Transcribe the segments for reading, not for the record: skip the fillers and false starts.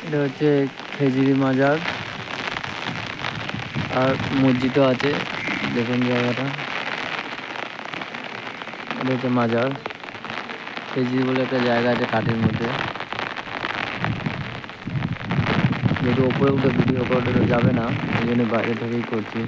এটা হচ্ছে খেজুরি মাজার আর মসজিদও আছে। দেখুন জায়গাটা, এটা হচ্ছে মাজার। খেজুরি বলে একটা জায়গা আছে কাঠের মধ্যে। যেহেতু ওপরে উঠে ভিডিও করা যাবে না, এই জন্য বাইরে থেকেই করছি।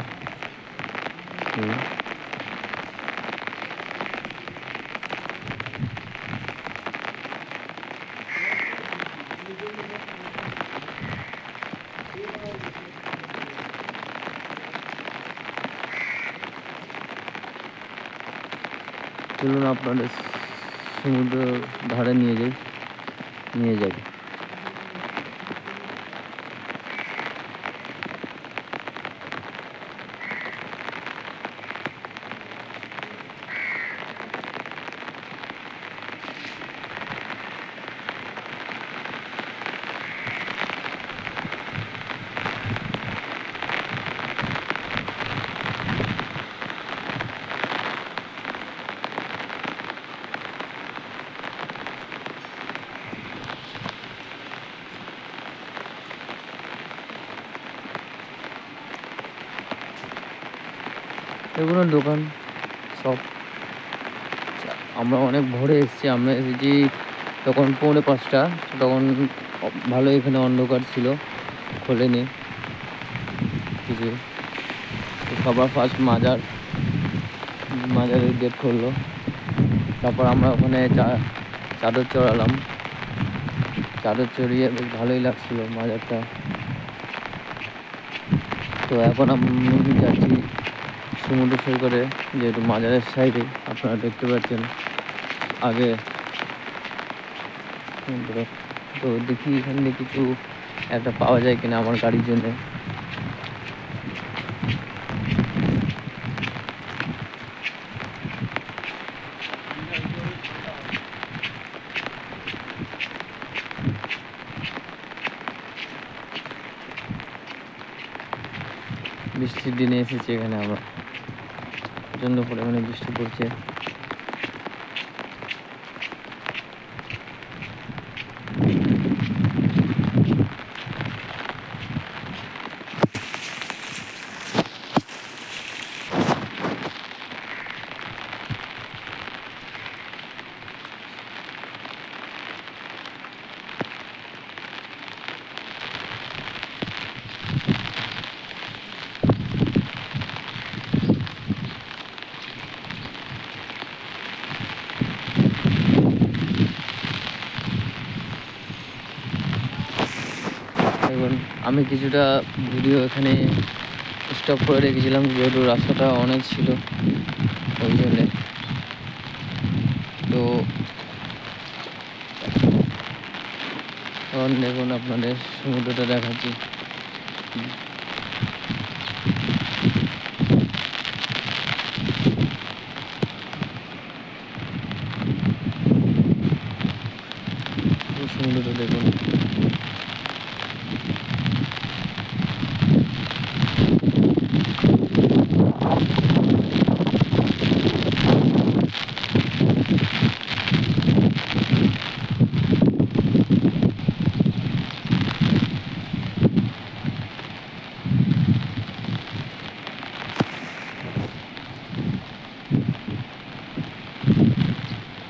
চলুন আপনাদের সমুদ্র ধারে নিয়ে যাই। এগুলো দোকান সব। আমরা অনেক ভোরে এসেছি, আমরা এসেছি তখন 4:45, তখন ভালো এখানে অন্ধকার ছিল, খোলেনি কিছু। সবার ফার্স্ট মাজারের গেট খুললো। তারপর আমরা ওখানে চাদর চড়ালাম। চাদর চড়িয়ে বেশ ভালোই লাগছিল মাজারটা। তো এখন আমি যাচ্ছি সমুদ্র সৈকতে, যেহেতু মাজারের সাইডে আপনারা দেখতে পাচ্ছেন আগে। তো দেখি এখানে কিছু একটা পাওয়া যায় কিনা আমার গাড়ির জন্যে। বৃষ্টির দিনে এসেছি এখানে আমরা, প্রচণ্ড পরিমাণে বৃষ্টি পড়ছে। এবং আমি কিছুটা ভিডিও এখানে স্টপ করে রেখেছিলাম, যেহেতু রাস্তাটা অনেক ছিল ওই জন্যে। তো এখন দেখুন আপনাদের সমুদ্রটা দেখাচ্ছি। সমুদ্রটা দেখুন।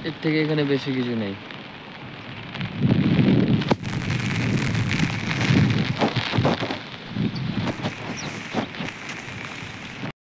এর থেকে এখানে বেশি কিছু নেই।